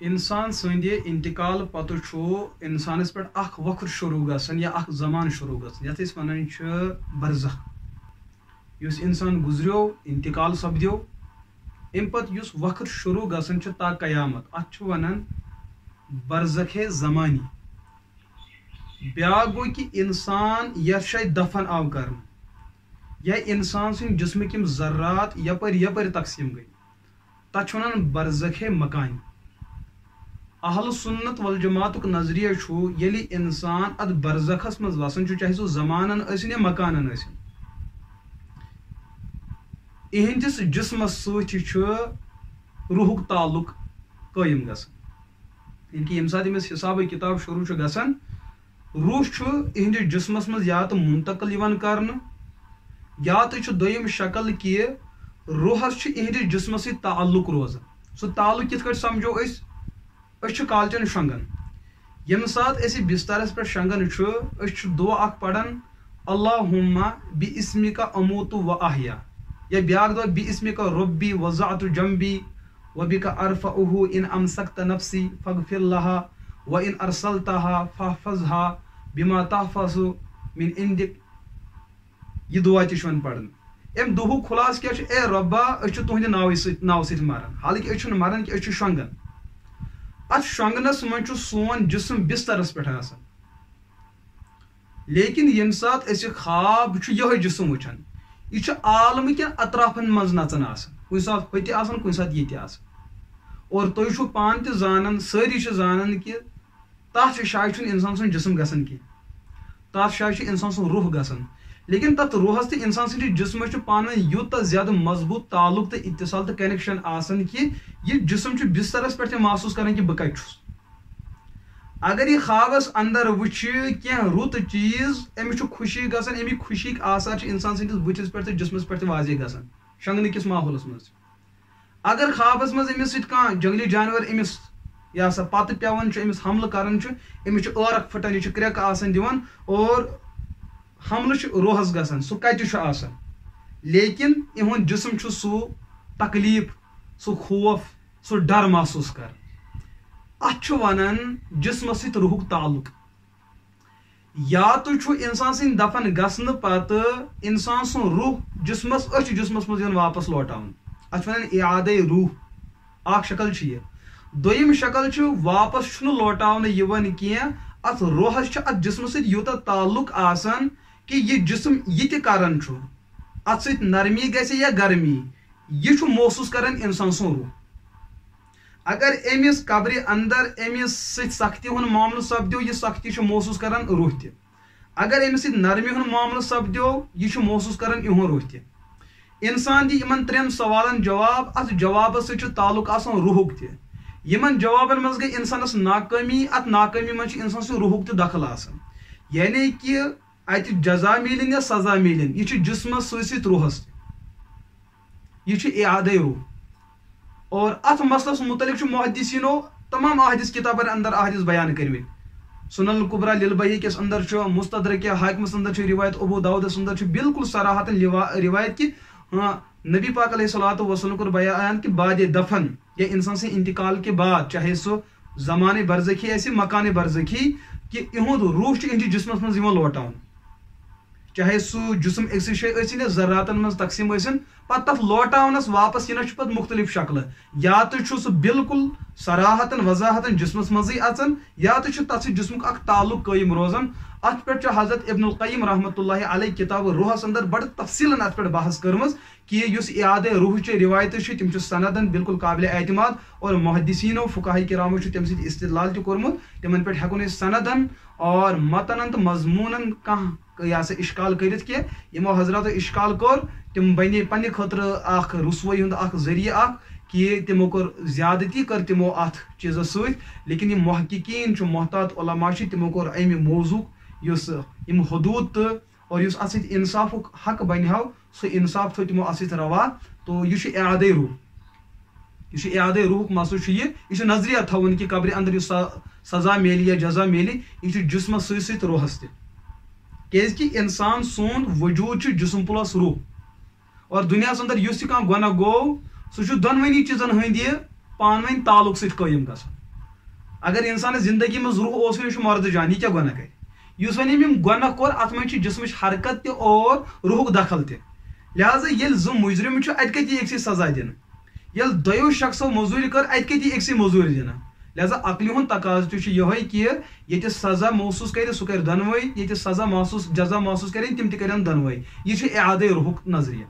انسان سند انتقال پتہ انسانس پہ اخ وقت شروع گژھان یا اخ زمان شروع گژھان یتھ أسۍ ونان چھِ برزخ یُس انسان گزریو انتقال سپدیو ام پتہٕ یُس وقت شروع گژھان چھُ تا قیامت اتھ چھِ ونان برزخ زمانی بیاکھ گوٚو کہ انسان یتھ جایہِ دفن آو کرنہٕ یا انسان سٕنٛدۍ جسمٕکۍ یِم ذرات یپٲرۍ تقسیٖم گٔے تتھ چھِ ونان برزخ مکانی اہل سنت والجماعتُک نظریہ چھُ ییٚلہِ انسان اتھ برزخس منٛز وسان چھُ چاہے سُہ زمانن ٲسِن یا مکانن ٲسِن اِہنٛدِس جسمس سۭتۍ چھُ روحُک تعلق قٲیِم گژھان یعنی کہ ییٚمہِ ساتہٕ أمِس حساب کِتاب شروع چھُ گژھان روح چھُ اِہنٛدِس جسمس منٛز یا تہٕ منتقل یِوان کرنہٕ یا تہٕ چھُ دوٚیِم شکل کہِ روحس چھُ اِہنٛدِس جسمس سۭتۍ تعلق روزان سُہ تعلق کِتھ کٲٹھۍ سمجھو أسۍ چھِ کالچن شۄنگان ییٚمہِ ساتہٕ أسۍ بسترس پٮ۪ٹھ شۄنگان چھُ أسۍ چھِ دُعا اکھ پران اللہُمہ بِاسمِکَ اموتُ و احیا یا بیاکھ دعا بِاسمِکَ رۄبی وضعت جنبی وبِکَ ارفعہ ان امسکت نفسی فاغفر لها وان ارسلتها فاحفظها بما تحفظ من عندک یہ دعا تہِ چھُ پران امہِ دُہُک خُلاصہٕ کیٛاہ چھُ اے رۄبا أسۍ چھِ تُہنٛدِ ناوٕ سۭتۍ مران حالانکہِ أسۍ چھِنہٕ مران کینٛہہ أسۍ چھِ شۄنگان اتھ شۄنگنس منٛز چھُ سون جسم بسترس پٮ۪ٹھ آسان لیکن ییٚمہِ ساتہٕ أسۍ خواب چھُ یِہوے جسم وٕچھان یہِ چھُ عالمہٕ کٮ۪ن اطرافن منٛز نژان آسان کُنہِ ساتہٕ ہوٚتہِ آسان کُنہِ ساتہٕ ییٚتہِ آسان اور تُہۍ چھُو پانہٕ تہِ زانان سٲری چھِ زانان کہِ تتھ جایہِ چھُنہٕ انسان سُنٛد جسم گژھان کینٛہہ تتھ جایہِ چھُ انسان سُنٛد روح گژھان لیکن تتھ روحس تہٕ انسان سٕنٛدِس جسمس چھُ پانہٕ ؤنۍ یوٗتاہ زیادٕ مضبوٗط تعلق تہٕ اتصال تہٕ کنیکشن آسان کہِ یہِ جسم چھُ بسترس پٮ۪ٹھ تہِ محسوٗس کران کہِ بہٕ کتہِ چھُس اگر یہِ خوابس اندر وٕچھِ کینٛہہ رُت چیٖز أمِس چھُ خوشی گژھان امیِکۍ خوشیِکۍ آثار چھِ انسان سٕنٛدِس بٕتھِس پٮ۪ٹھ تہٕ جسمس پٮ۪ٹھ تہِ واضح گژھان شۄنگنہٕ کِس ماحولس منٛز اگر خوابس منٛز أمِس سۭتۍ کانٛہہ جنگلی جانور أمِس یہِ ہسا پتہٕ پیوان چھُ أمِس حملہٕ کران چھُ أمِس چھُ عٲرق پھٕٹان یہِ چھُ کرٛٮ۪کہٕ آسان دِوان اور حملہٕ چھُ روحس گژھان سُہ کتہِ چھُ آسان لیکن یِہُنٛد جسم چھُ سُہ تکلیٖف سُہ خوف سُہ ڈر محسوٗس کران اتھ چھُ ونان جسمس سۭتۍ روحُک تعلق یا تہٕ چھُ انسان سٕنٛدۍ دفن گژھنہٕ پتہٕ انسان سُنٛد روح جسمس أچھ جسمس منٛز یِوان واپس لوٹاونہٕ اتھ چھِ ونان اعادے روح اکھ شکل چھِ یہِ دوٚیِم شکل چھُ واپس چھُنہٕ لوٹاونہٕ یِوان کینٛہہ اتھ روحس چھُ اتھ جسمس سۭتۍ یوٗتاہ تعلق آسان کہ یہِ جسم یہِ تہِ کران چھُ اتھ سۭتۍ نرمی گژھِ یا گرمی یہِ چھُ محسوٗس کران انسان سُنٛد روح اگر أمِس قبرِ اندر أمِس سۭتۍ سختی ہُنٛد معاملہٕ سپدیو یہِ سختی چھُ محسوٗس کران روح تہِ اگر أمِس سۭتۍ نرمی ہُنٛد معاملہٕ سپدیو یہِ چھُ محسوٗس کران یِہُنٛد روح تہِ انسان دِ یِمن ترٛٮ۪ن سوالن جواب اتھ جوابس سۭتۍ چھُ تعلق آسان روحُک تہِ یِمن جوابن منٛز گٔے انسانس ناکٲمی اتھ ناکٲمی منٛز چھُ انسان سُنٛد روحُک تہِ دخل آسان یعنی کہِ اتہِ جزا میلِن یا سزا میلِن یہِ چھُ جسمس سۭتۍ سۭتۍ روحس تہِ یہِ چھُ اعادے روح اور اتھ مسلس متعلق چھُ محدثیٖنو تمام احادیث کتابن اندر احادیث بیان کٔرمٕتۍ سنن القبرا للبیہقی کِس اندر چھُ مستدرک حاکمس اندر چھُ روایت ابو داودس اندر چھُ بالکل صراحتن روایت کہ نبی پاک علیہ الصلوۃ والسلام کوٚر بیان کہ بعد دفن یا انسان سٕنٛدِ انتقال کے بعد چاہے سُہ زمانہ برزخی آسہِ مکانہ برزخی کہ یِہُنٛد روح چھُ یِہنٛدِس جسمس منٛز یِوان لوٹاونہٕ چاہے سُہ جسم أکسٕے جایہِ ٲسِن یا ذراتن منٛز تقسیٖم ٲسِن پتہٕ تتھ لوٹاونس واپس یِنس چھُ پتہٕ مختلف شکلہٕ یا تہٕ چھُ سُہ بالکل صراحتن وضاحتن جسمس منٛزٕے اژان یا تہٕ چھُ تتھ سۭتۍ جسمُک اکھ تعلق قٲیِم روزان اتھ پٮ۪ٹھ چھُ حضرت ابن القیم رحمۃ اللہ علیہ کتاب روحس اندر بڑٕ تفصیٖلن اتھ پٮ۪ٹھ بحث کٔرمٕژ کہ یُس اعادے روحچہِ روایتہٕ چھِ تِم چھِ سندن بالکل قابلِ اعتماد اور محدثیٖنو فقہاء کرامو چھُ تمہِ سۭتۍ استدلال تہِ کوٚرمُت تِمن پٮ۪ٹھ ہٮ۪کو نہٕ أسۍ سندن اور متنن تہٕ مضموٗنن کانٛہہ یہِ ہسا اشکال کٔرِتھ کینٛہہ یِمو حضراتو اشکال کوٚر تِم بنے پننہِ خٲطرٕ اکھ رسوٲیی ہُنٛد اکھ ذٔریعہٕ اکھ کہ تِمو کوٚر زیادتی کٔر تِمو اتھ چیٖزس سۭتۍ لیکن یِم محققیٖن چھِ محتاط علما چھِ تِمو کوٚر امہِ موضوٗعُک یُس یِم حدوٗد تہٕ اور یُس اتھ سۭتۍ انصافُک حق بنہِ ہو سُہ انصاف تھوٚو تِمو اتھ سۭتۍ روا تو یہِ چھُ اعادے روح یہ اعادے روحُک مسلہٕ چھُ یہ چھُ نظریہ تھاوُن کہ قبرِ اندر یُس سزا میلہِ یا جزا میلہِ یہ چھُ جسمس سۭتۍ سۭتۍ روحس تہِ کیازِ کہ انسان سون وجوٗد چھُ جسم پلس روح اور دُنیاہس اندر یُس تہِ کانٛہہ گۄناہ گوٚو سُہ چھُ دۄنوٕنی چیٖزن ہٕنٛدِ پانہٕ ؤنۍ تعلق سۭتۍ قٲیِم گژھان اگر انسان زندگی مز روح اوس یہ مرد جان یہ کیا گناہ کر اس ون یم گناہ کور ات من جسمچ حرکت تہ اور روحک دخل تہ لہذا یل ز مجرم ات کت یہ اکسی سزا دن یل دو شخصو مزوری کر ات کت یہ اکسی مزوری دن لہذا عقلی ہند تقاض تہ یہ کہ یہ سزا محسوس کر سہ کر دنوے یہ سزا محسوس جزا محسوس کریں تم تہ کرن دنوے یہ اعادہ روحک نظریہ.